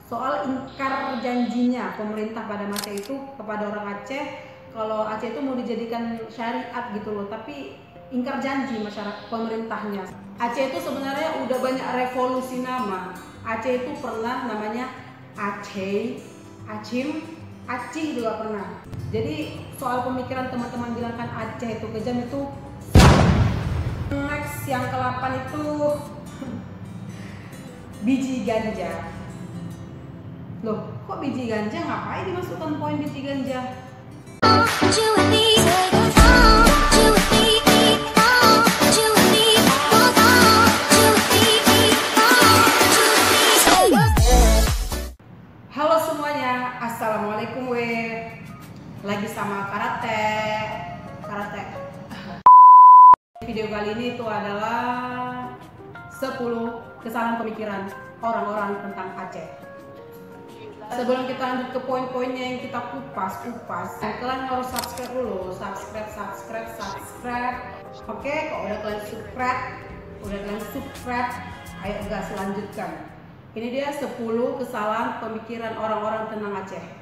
soal ingkar janjinya pemerintah pada masa itu kepada orang Aceh, kalau Aceh itu mau dijadikan syariat gitu loh, tapi ingkar janji masyarakat pemerintahnya. Aceh itu sebenarnya udah banyak revolusi nama. Aceh itu pernah namanya Aceh, Acim, Acih juga pernah. Jadi soal pemikiran teman-teman bilang kan Aceh itu kejam, itu next yang ke-8 itu biji ganja. Loh, kok biji ganja? Ngapain dimasukkan poin biji ganja? Halo semuanya, assalamualaikum lagi sama karate. Video kali ini itu adalah 10 kesalahan pemikiran orang-orang tentang Aceh. Sebelum kita lanjut ke poin-poinnya yang kita kupas, kalian harus subscribe dulu, subscribe. Oke, kalau udah kalian subscribe, ayo gas lanjutkan. Ini dia 10 kesalahan pemikiran orang-orang tentang Aceh.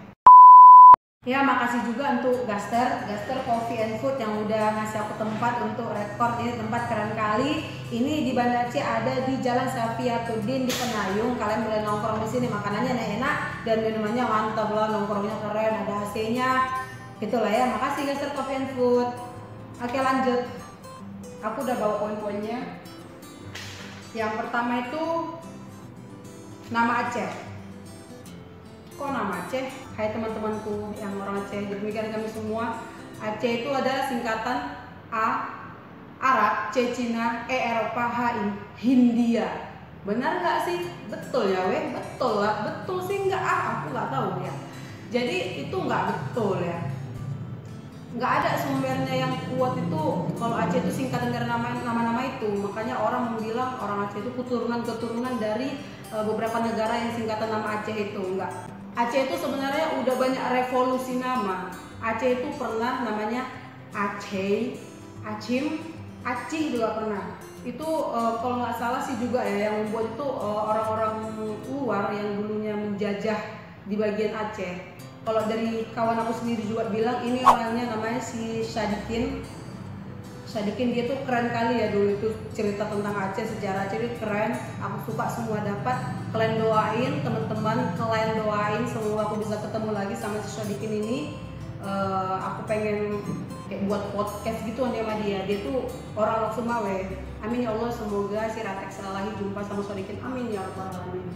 Ya, makasih juga untuk Gaster Coffee and Food yang udah ngasih aku tempat untuk rekord. Ini tempat keren kali. Ini di Banda Aceh, ada di Jalan Safiatuddin di Penayung. Kalian boleh nongkrong di sini, makanannya enak dan minumannya mantap lah, nongkrongnya keren, ada AC-nya. Gitulah ya. Makasih Gaster Coffee and Food. Oke, lanjut. Aku udah bawa poin-poinnya. Yang pertama itu nama Aceh. Kok nama Aceh? Hai teman-temanku yang orang Aceh, demikian kami semua. Aceh itu ada singkatan A Arab, C Cina, E Eropa, H Hindia. Benar nggak sih? Betul ya betul lah. Betul sih nggak? Aku nggak tahu ya. Jadi itu nggak betul ya. Nggak ada sumbernya yang kuat itu kalau Aceh itu singkatan dari nama-nama itu. Makanya orang bilang orang Aceh itu keturunan dari beberapa negara yang singkatan nama Aceh itu. Enggak. Aceh itu sebenarnya udah banyak revolusi nama. Aceh itu pernah namanya Aceh, Acim, Acih juga pernah. Itu kalau nggak salah sih juga ya, yang membuat itu orang-orang luar yang dulunya menjajah di bagian Aceh. Kalau dari kawan aku sendiri juga bilang ini orangnya namanya si Sadikin, dia tuh keren kali ya, dulu itu cerita tentang Aceh, sejarah Aceh itu keren. Aku suka semua dapat. Kalian doain teman-teman, kalian doain semua aku bisa ketemu lagi sama si Sadikin ini. Aku pengen kayak buat podcast gitu sama dia. Dia tuh orang Sumawe. Amin ya Allah, semoga si Ratek Salahi jumpa sama Sadikin. Amin ya Rabbal alamin.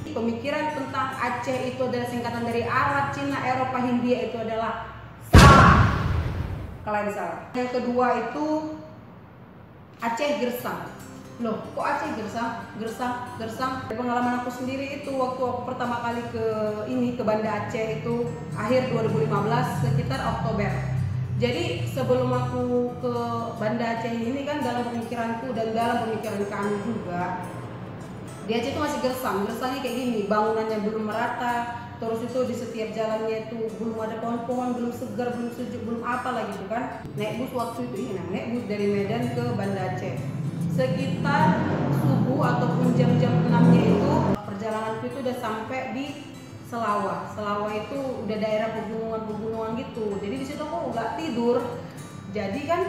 Pemikiran tentang Aceh itu adalah singkatan dari Arab, Cina, Eropa, Hindia, itu adalah salah. Kalian salah. Yang kedua itu Aceh Gersang. Loh, kok Aceh Gersang? Pengalaman aku sendiri itu waktu aku pertama kali ke Banda Aceh itu akhir 2015 sekitar Oktober. Jadi sebelum aku ke Banda Aceh ini kan dalam pemikiranku dan dalam pemikiran kami juga, di Aceh itu masih gersangnya kayak gini, bangunannya belum merata, terus itu di setiap jalannya itu belum ada pohon-pohon, belum segar, belum sejuk, belum apa lagi gitu kan. Naik bus waktu itu naik bus dari Medan ke Banda Aceh. Sekitar subuh ataupun jam-jam 6-nya itu perjalanan itu udah sampai di Selawah. Selawah itu udah daerah pegunungan gitu. Jadi di situ aku nggak tidur. Jadi kan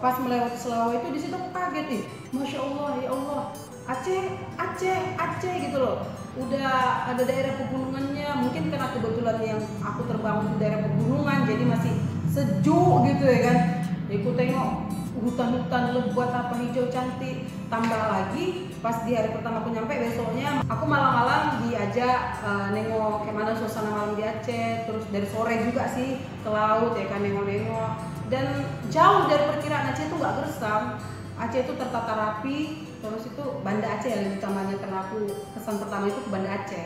pas melewati Selawah itu di situ aku kaget nih. Masya Allah, ya Allah. Aceh gitu loh. Udah ada daerah pegunungannya, mungkin karena kebetulan yang aku terbang di daerah pegunungan jadi masih sejuk gitu ya kan. Jadi aku tengok hutan-hutan lebat apa hijau cantik. Tambah lagi pas di hari pertama aku nyampe, besoknya aku malam-malam diajak nengok kayak mana suasana malam di Aceh. Terus dari sore juga sih ke laut ya kan, nengok-nengok. Dan jauh dari perkiraan Aceh itu nggak gersang. Aceh itu tertata rapi. Terus itu Banda Aceh yang lebih utamanya, karena aku kesan pertama itu ke Banda Aceh.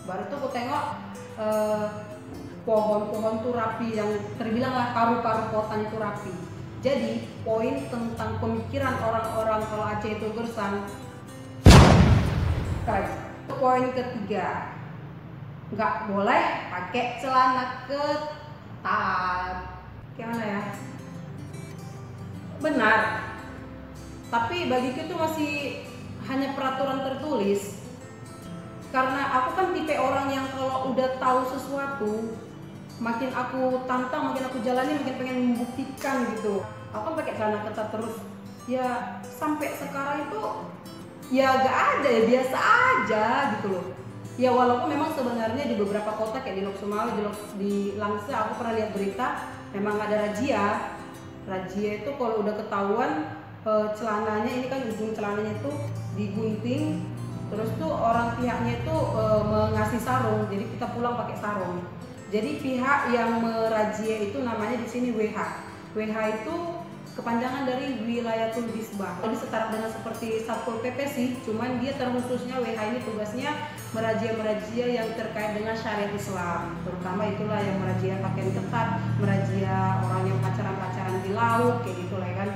Baru tuh aku tengok pohon-pohon tuh rapi, yang terbilang lah paru-paru kota itu rapi. Jadi poin tentang pemikiran orang-orang kalau Aceh itu gersang. Poin ketiga, nggak boleh pakai celana ketat. Gimana ya? Benar. Tapi bagiku itu masih hanya peraturan tertulis. Karena aku kan tipe orang yang kalau udah tahu sesuatu, makin aku tantang, makin aku jalani, makin pengen membuktikan gitu. Aku kan pakai celana ketat terus, ya sampai sekarang itu ya gak ada, ya biasa aja gitu loh. Ya walaupun memang sebenarnya di beberapa kota kayak di Lok Sumawe, di Langsa, aku pernah lihat berita memang ada razia. Razia itu kalau udah ketahuan celananya, ini kan ujung celananya itu digunting, terus tuh orang pihaknya itu mengasih sarung, jadi kita pulang pakai sarung. Jadi pihak yang merazia itu namanya di sini WH. WH itu kepanjangan dari Wilayatul Hisbah. Jadi setara dengan seperti Satpol PP sih, cuman dia terkhususnya WH ini tugasnya merazia yang terkait dengan syariat Islam. Terutama itulah yang merazia pakaian ketat, merazia orang yang pacaran-pacaran di laut kayak gitu lah ya kan.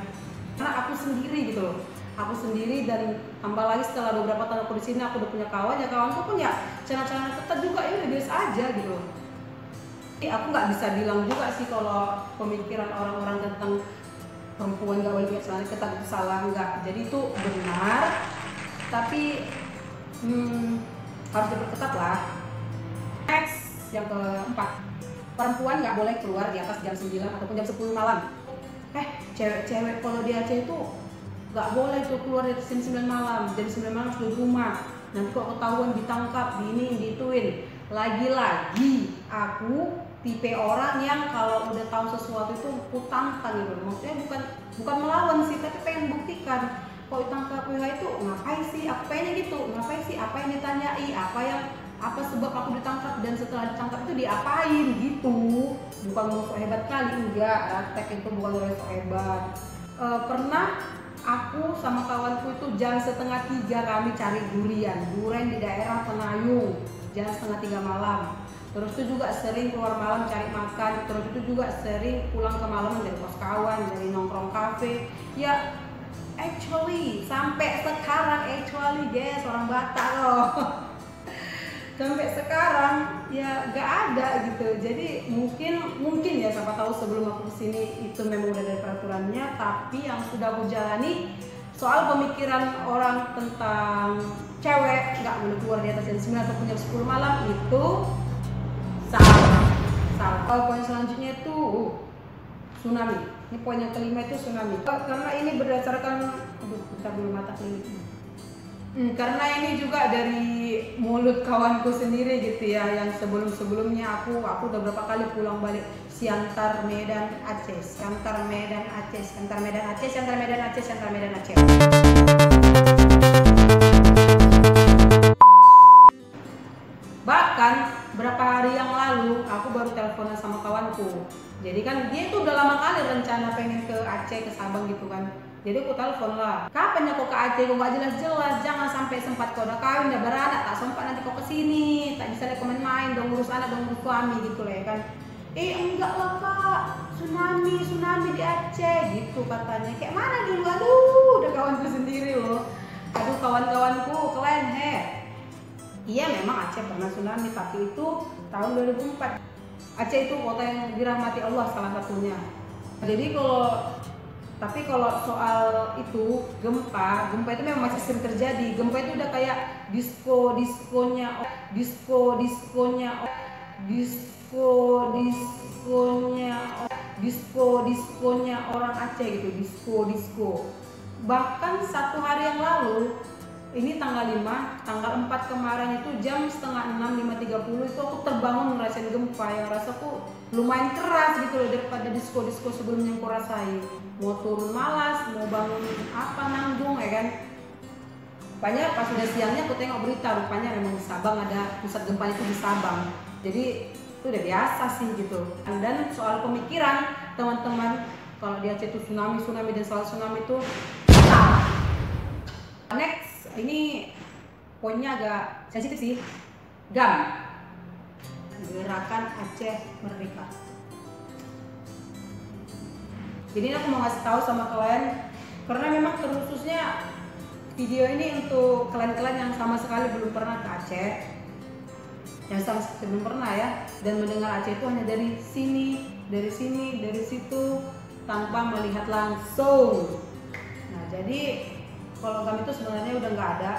Karena aku sendiri gitu loh. Aku sendiri dan tambah lagi setelah beberapa tahun aku di sini, aku udah punya kawan, ya kawanku pun ya celana-celana ketat juga, ya udah biasa aja gitu loh. Aku nggak bisa bilang juga sih kalau pemikiran orang-orang tentang perempuan gak boleh pakai celana ketat itu salah, enggak. Jadi itu benar, tapi harus diperketat lah. Next, yang keempat, perempuan nggak boleh keluar di atas jam 9 ataupun jam 10 malam. Cewek-cewek kalau di Aceh itu nggak boleh tuh keluar di atas jam 9 malam. Jam 9 malam harus di rumah. Nanti kok ketahuan ditangkap, gituin. Lagi-lagi aku tipe orang yang kalau udah tahu sesuatu itu aku tantang gitu. Maksudnya bukan melawan sih, tapi pengen buktikan. Kok ditangkap WH itu ngapain sih? Aku pengennya gitu. Ngapain sih? Apa yang ditanyai? Apa sebab aku ditangkap, dan setelah ditangkap itu diapain gitu. Bukan mau sok hebat kali, enggak. Ratek itu bukan mau sok hebat. Pernah aku sama kawanku itu jam 2:30 kami cari durian di daerah Penayung, jam 2:30 malam. Terus itu juga sering keluar malam cari makan, terus itu juga sering pulang ke malam dari kos kawan, dari nongkrong kafe. Ya actually sampai sekarang guys, orang Batak loh. Sampai sekarang ya gak ada gitu. Jadi mungkin ya siapa tahu sebelum aku kesini itu memang udah ada peraturannya, tapi yang sudah aku jalani soal pemikiran orang tentang cewek nggak boleh keluar di atas jam 9 ataupun jam 10 malam itu salah. Poin selanjutnya itu tsunami. Ini poin yang kelima itu tsunami. Karena ini berdasarkan, kita belum mata klinik. Karena ini juga dari mulut kawanku sendiri gitu ya, yang sebelumnya aku udah berapa kali pulang balik Siantar Medan Aceh. Bahkan berapa hari yang lalu aku baru teleponan sama kawanku. Jadi kan dia itu udah lama kali rencana pengen ke Aceh, ke Sabang gitu kan. Jadi aku telepon lah, kapan ya kau ke Aceh, kau gak jelas-jelas, jangan sampai sempat kau udah kawin, udah beranak, tak sempat nanti kau kesini, tak bisa lihat kau main-main, dong ngurus anak, dong ngurus suami gitu lah ya kan. Enggak lah kak, tsunami di Aceh gitu katanya. Kayak mana dulu, aduh udah kawanku sendiri loh. Aduh kawan-kawanku kalian iya memang Aceh pernah tsunami, tapi itu tahun 2004. Aceh itu kota yang dirahmati Allah salah satunya. Jadi kalau soal itu gempa itu memang masih sering terjadi. Gempa itu udah kayak diskonya orang Aceh gitu, disko. Bahkan satu hari yang lalu, ini tanggal 5, tanggal 4 kemarin itu jam 5:30 itu aku terbangun ngerasain gempa yang rasaku lumayan keras gitu loh, daripada disko sebelumnya yang aku rasain. Mau turun malas, mau bangun nanggung ya kan. Rupanya pas udah siangnya aku tengok berita, rupanya memang di Sabang ada pusat gempa itu di Sabang. Jadi itu udah biasa sih gitu. Dan soal pemikiran teman-teman, kalau di Aceh itu tsunami dan soal tsunami itu salah. Next, ini poinnya agak sensitif sih. GAM, Gerakan Aceh Merdeka. Jadi aku mau ngasih tahu sama kalian, karena memang terkhususnya video ini untuk kalian-kalian yang sama sekali belum pernah ke Aceh, yang sama sekali belum pernah ya, dan mendengar Aceh itu hanya dari sini, dari situ, tanpa melihat langsung. Nah jadi kalau kami itu sebenarnya udah nggak ada,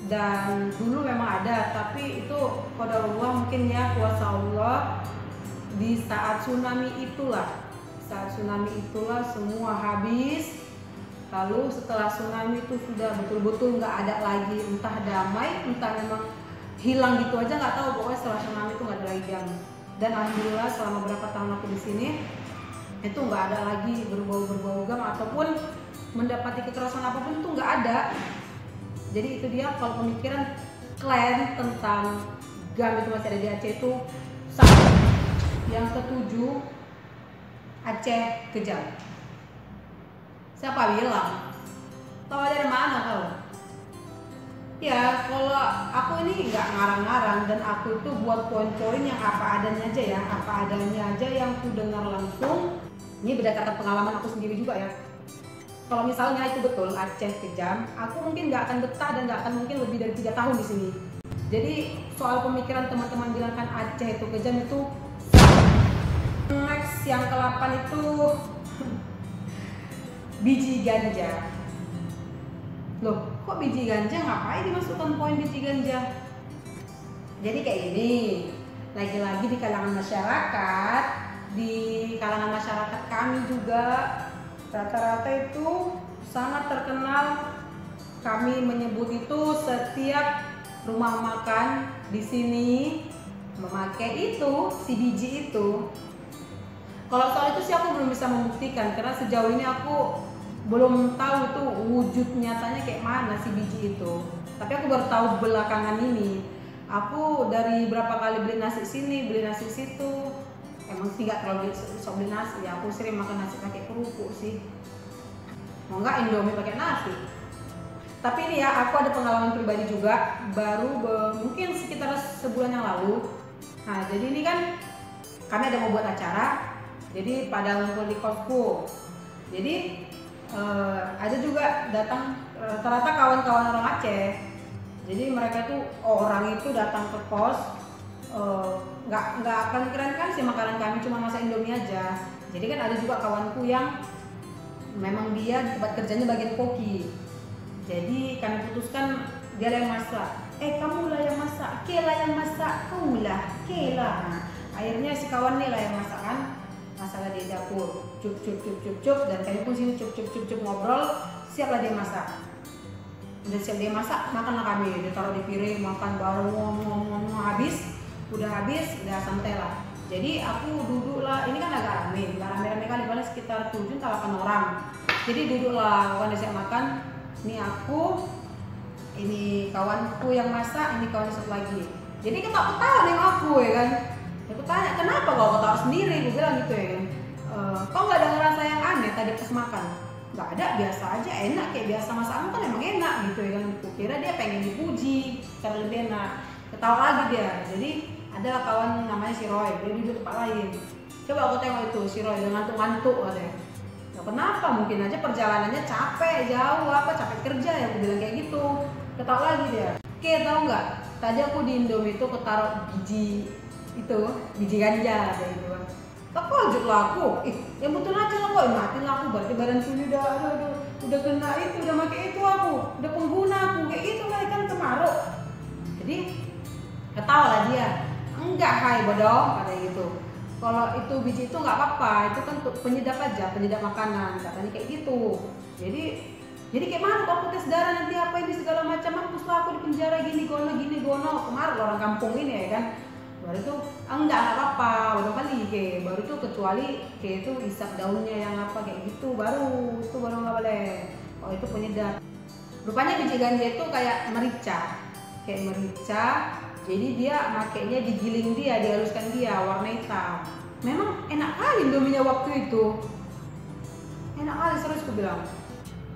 dan dulu memang ada, tapi itu qadarullah mungkin ya, kuasa Allah. Di saat tsunami itulah semua habis. Lalu setelah tsunami itu sudah betul-betul nggak ada lagi, entah damai entah memang hilang gitu aja, nggak tahu. Pokoknya setelah tsunami itu nggak ada lagi yang. Dan alhamdulillah selama berapa tahun aku di sini itu nggak ada lagi berbau gam ataupun mendapati kekerasan apapun, itu nggak ada. Jadi itu dia, kalau pemikiran klan tentang gam itu masih ada di Aceh itu satu. Yang ketujuh, Aceh kejam. Siapa bilang? Tahu dari mana kau? Ya, kalau aku ini nggak ngarang-ngarang, dan aku itu buat poin-poin yang apa adanya aja yang ku dengar langsung. Ini berdasarkan pengalaman aku sendiri juga ya. Kalau misalnya itu betul Aceh kejam, aku mungkin nggak akan betah dan nggak akan mungkin lebih dari 3 tahun di sini. Jadi soal pemikiran teman-teman bilang kan Aceh itu kejam itu. Next yang ke-8 itu biji ganja. Loh, kok biji ganja? Ngapain dimasukkan poin biji ganja? Jadi kayak ini, lagi-lagi di kalangan masyarakat kami juga rata-rata itu sangat terkenal. Kami menyebut itu setiap rumah makan di sini memakai itu, si biji itu. Kalau soal itu sih aku belum bisa membuktikan, karena sejauh ini aku belum tahu itu wujud nyatanya kayak mana si biji itu. Tapi aku baru tahu belakangan ini. Aku dari berapa kali beli nasi sini, beli nasi situ, emang sih nggak terlalu bisa beli nasi ya. Aku sering makan nasi pakai kerupuk sih. Mau nggak Indomie pakai nasi. Tapi ini ya, aku ada pengalaman pribadi juga, baru mungkin sekitar sebulan yang lalu. Nah, jadi ini kan kami ada mau buat acara. Jadi pada ngumpul di kosku. Jadi ada juga datang rata-rata kawan-kawan orang Aceh. Jadi mereka tuh orang itu datang ke kos, nggak akan keren kan sih makanan kami, cuma masak Indomie aja. Jadi kan ada juga kawanku yang memang dia di tempat kerjanya bagian koki. Jadi kami putuskan dia lah yang masak. Kamu lah yang masak, Kela yang masak, kau lah, Kela. Nah, akhirnya si kawan nih lah yang masak kan. Masalah di dapur, cup, dan kami pun sini cup ngobrol, siaplah dia masak. Udah siap dia masak, makanlah kami, dia taruh di piring, makan baru ngomong habis, udah santai lah. Jadi aku duduk lah, ini kan agak rame kali, paling sekitar 7-8 orang. Jadi duduklah, kawan dia siap makan, ini aku, ini kawanku yang masak, ini kawan satu lagi. Jadi ketawa nih aku ya kan. Aku tanya, kenapa kau ketawa sendiri? Gue bilang gitu ya kan. Kau nggak ada ngerasa yang aneh tadi pas makan? Nggak ada, biasa aja, enak kayak biasa. Masakan kan emang enak gitu ya kan. Aku kira dia pengen dipuji karena lebih enak. Ketawa lagi dia. Jadi adalah kawan namanya si Roy, dia duduk tempat lain. Coba aku tengok itu si Roy, dia ngantuk-ngantuk katanya. Nah, kenapa? Mungkin aja perjalanannya capek, jauh capek kerja ya. Aku bilang kayak gitu. Ketawa lagi dia. Oke, tahu nggak? Tadi aku di Indomie itu ketaruh biji ganja ada itu kan. Terkejut lah aku. Yang betul aja lah kok, mati lah aku, berarti badan sini udah kena itu, udah pakai itu aku, udah pengguna aku kayak gitu lah kan kemaruk. Jadi ketawa lah dia. Enggak, hai bodoh, kata gitu. Kalau itu biji itu nggak apa-apa, itu kan penyedap aja, penyedap makanan, katanya kayak gitu. Jadi kayak mana kalau aku tes darah nanti apa ini segala macam, mampus lah aku di penjara gini gono, kemarin orang kampung ini ya kan. Baru itu enggak apa-apa, baru kali kayak baru itu kecuali kayak itu isap daunnya yang apa kayak gitu, baru nggak boleh. Oh itu penyedap. Rupanya biji ganja itu kayak merica, jadi dia makainya digiling dia, dihaluskan dia warna hitam. Memang enak kali Indominya waktu itu, enak kali serius aku bilang.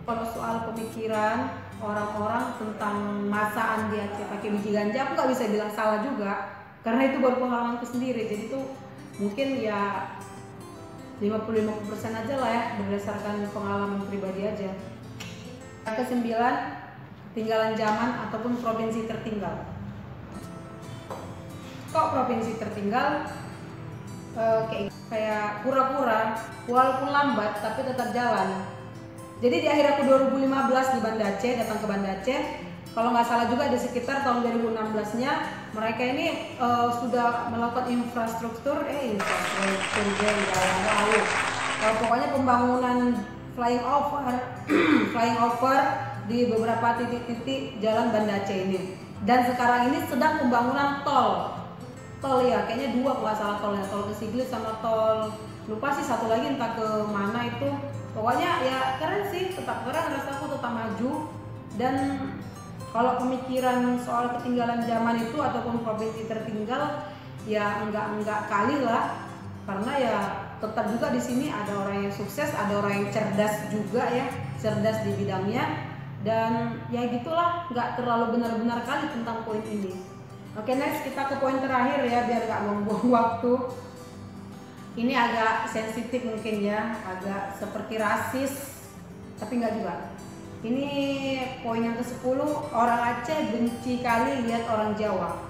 Kalau soal pemikiran orang-orang tentang masakan di Aceh pakai biji ganja, aku nggak bisa bilang salah juga. Karena itu baru pengalamanku sendiri, jadi itu mungkin ya 50% aja lah ya, berdasarkan pengalaman pribadi aja. Yang ke-9, tinggalan zaman ataupun provinsi tertinggal. Kok provinsi tertinggal? Kayak pura-pura, walaupun lambat tapi tetap jalan. Jadi di akhir aku 2015 di Banda Aceh, datang ke Banda Aceh, Kalau nggak salah juga di sekitar tahun 2016-nya mereka ini sudah melakukan infrastruktur pokoknya pembangunan flying over di beberapa titik-titik jalan Banda Aceh ini. Dan sekarang ini sedang pembangunan tol ya, kayaknya 2 kalau nggak salah tolnya, tol ke Siglis sama tol lupa sih satu lagi entah ke mana itu. Pokoknya ya keren sih, tetap keren, rasaku tetap maju. Dan kalau pemikiran soal ketinggalan zaman itu ataupun provinsi tertinggal ya enggak kali lah, karena ya tetap juga di sini ada orang yang sukses, ada orang yang cerdas juga ya, cerdas di bidangnya. Dan ya gitulah, nggak terlalu benar-benar kali tentang poin ini. Oke, next kita ke poin terakhir ya, biar nggak buang-buang waktu. Ini agak sensitif mungkin ya, agak seperti rasis, tapi nggak juga. Ini poin yang ke-10, orang Aceh benci kali lihat orang Jawa.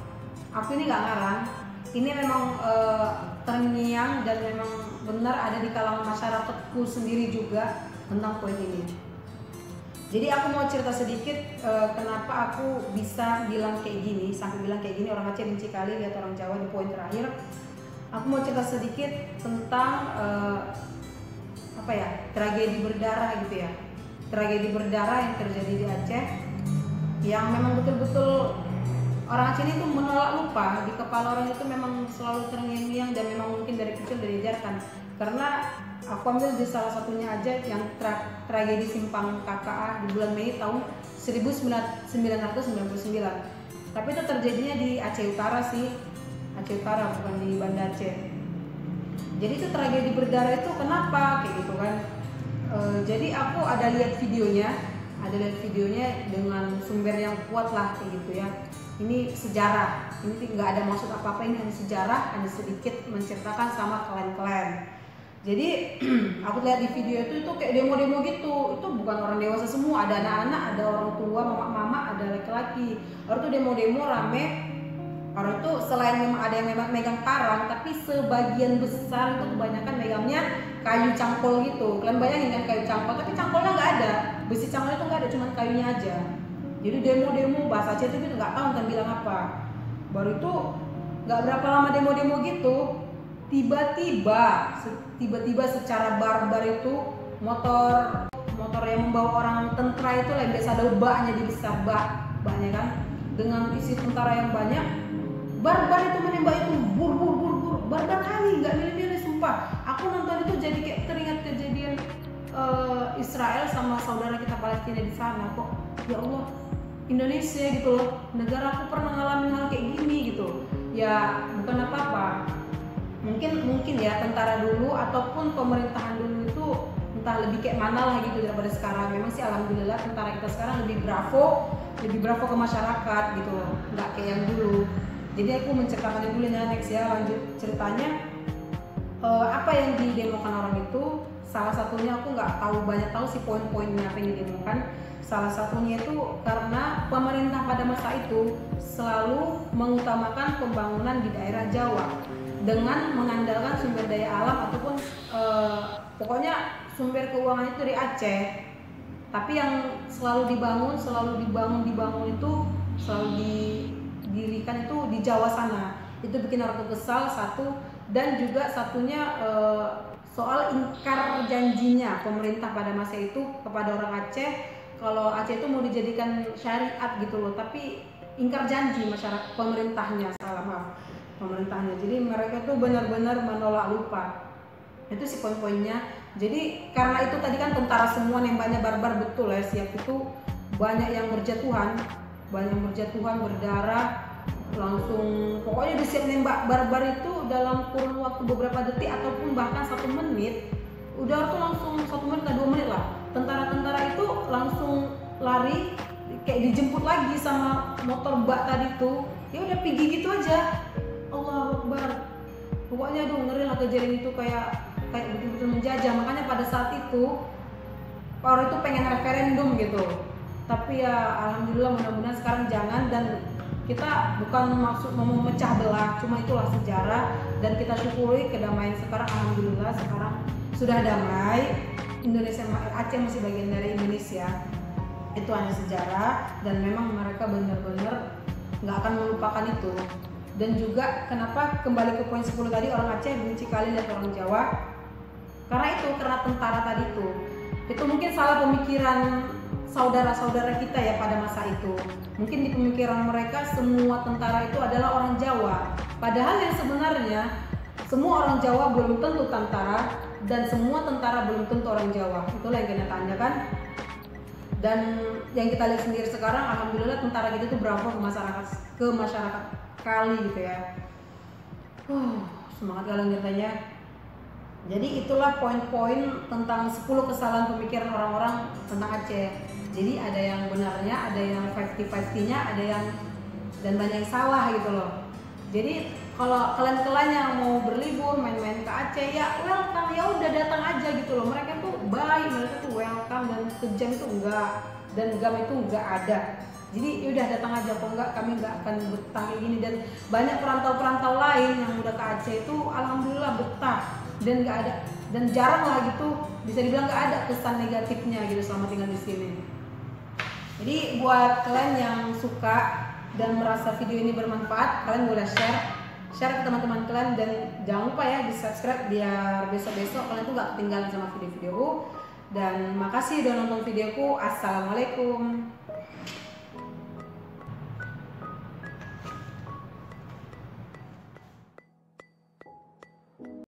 Aku ini nggak ngarang, ini memang terngiang dan memang benar ada di kalangan masyarakatku sendiri juga tentang poin ini. Jadi aku mau cerita sedikit kenapa aku bisa bilang kayak gini, sampai bilang kayak gini orang Aceh benci kali lihat orang Jawa di poin terakhir. Aku mau cerita sedikit tentang tragedi berdarah gitu ya. Tragedi berdarah yang terjadi di Aceh, yang memang betul-betul orang Aceh ini tuh menolak lupa, di kepala orang itu memang selalu terngiang-ngiang dan memang mungkin dari kecil diajarkan. Karena aku ambil di salah satunya aja yang tragedi Simpang KKA di bulan Mei tahun 1999. Tapi itu terjadinya di Aceh Utara sih, Aceh Utara bukan di Banda Aceh. Jadi itu tragedi berdarah itu kenapa kayak gitu kan? Jadi aku ada lihat videonya dengan sumber yang kuat lah kayak gitu ya. Ini sejarah, ini nggak ada maksud apa-apa, ini hanya sejarah, hanya sedikit menceritakan sama klan-klan. Jadi aku lihat di video itu kayak demo-demo gitu, itu bukan orang dewasa semua, ada anak-anak, ada orang tua, mama-mama, ada laki-laki. Orang tuh demo-demo rame. Orang tuh selain memang ada yang memang megang parang, tapi sebagian besar itu kebanyakan megangnya kayu cangkol gitu. Kalian bayangin kan kayu cangkol, tapi cangkolnya nggak ada, besi cangkol itu nggak ada, cuma kayunya aja. Jadi demo-demo bahasa Aceh itu nggak tahu kan bilang apa. Baru itu nggak berapa lama demo-demo gitu, tiba-tiba secara barbar itu motor yang membawa orang tentara itu yang biasa ada baknya di besar baknya kan, dengan isi tentara yang banyak, barbar itu menembak itu bur barbar kali, nggak milih-milih sumpah. Aku nonton itu jadi kayak teringat kejadian Israel sama saudara kita Palestina di sana. Kok ya Allah, Indonesia gitu loh, negara aku pernah ngalamin hal kayak gini gitu. Ya bukan apa-apa, mungkin ya tentara dulu ataupun pemerintahan dulu itu entah lebih kayak mana lah gitu daripada sekarang. Memang sih alhamdulillah tentara kita sekarang lebih bravo ke masyarakat gitu loh, nggak kayak yang dulu. Jadi aku menceritakan dulu ya, next ya, lanjut ceritanya. Apa yang didemokan orang itu, salah satunya aku nggak banyak tahu sih poin-poinnya apa yang didemokan. Salah satunya itu karena pemerintah pada masa itu selalu mengutamakan pembangunan di daerah Jawa dengan mengandalkan sumber daya alam ataupun pokoknya sumber keuangan itu dari Aceh. Tapi yang selalu dibangun itu selalu didirikan itu di Jawa sana. Itu bikin orang kesal satu, dan juga satunya soal ingkar janjinya pemerintah pada masa itu kepada orang Aceh. Kalau Aceh itu mau dijadikan syariat gitu loh, tapi ingkar janji masyarakat pemerintahnya, pemerintahnya. Jadi mereka tuh benar-benar menolak lupa. Itu sih poin-poinnya. Jadi karena itu tadi kan tentara semua nembaknya barbar, betul ya, siap itu banyak yang berjatuhan, berdarah, langsung pokoknya disiap nembak barbar itu dalam kurun waktu beberapa detik ataupun bahkan 1 menit. Udah tuh langsung 1 menit atau 2 menit lah, tentara-tentara itu langsung lari, kayak dijemput lagi sama motor bak tadi tuh. Ya udah pergi gitu aja. Allahu Akbar. Pokoknya aduh ngeri lah kejadian itu, kayak betul-betul menjajah. Makanya pada saat itu orang itu pengen referendum gitu. Tapi ya alhamdulillah mudah-mudahan sekarang jangan, dan kita bukan maksud mau memecah belah, cuma itulah sejarah dan kita syukuri kedamaian sekarang. Alhamdulillah sekarang sudah damai. Indonesia, Aceh masih bagian dari Indonesia. Itu hanya sejarah dan memang mereka benar-benar nggak akan melupakan itu. Dan juga kenapa kembali ke poin 10 tadi, orang Aceh benci kali lihat orang Jawa, karena tentara tadi itu mungkin salah pemikiran saudara-saudara kita ya pada masa itu. Mungkin di pemikiran mereka semua tentara itu adalah orang Jawa, padahal yang sebenarnya semua orang Jawa belum tentu tentara dan semua tentara belum tentu orang Jawa. Itulah yang kenyataan kan. Dan yang kita lihat sendiri sekarang, alhamdulillah tentara kita tuh berapa ke masyarakat kali gitu ya. Semangat kalian nyatanya. Jadi itulah poin-poin tentang 10 kesalahan pemikiran orang-orang tentang Aceh. Jadi ada yang benarnya, ada yang 50-50-nya, ada yang dan banyak yang salah gitu loh. Jadi kalau kalian yang mau berlibur main-main ke Aceh, ya welcome, ya udah datang aja gitu loh. Mereka tuh baik, mereka tuh welcome, dan kejam itu enggak, dan gam itu enggak ada. Jadi udah datang aja, kok enggak kami enggak akan betah kayak gini. Dan banyak perantau-perantau lain yang udah ke Aceh itu alhamdulillah betah dan enggak ada, dan jarang lah gitu bisa dibilang enggak ada kesan negatifnya gitu selama tinggal di sini. Jadi buat kalian yang suka dan merasa video ini bermanfaat, kalian boleh share ke teman-teman kalian, dan jangan lupa ya di subscribe biar besok-besok kalian tuh gak ketinggalan sama video-videoku. Dan makasih udah nonton videoku. Assalamualaikum.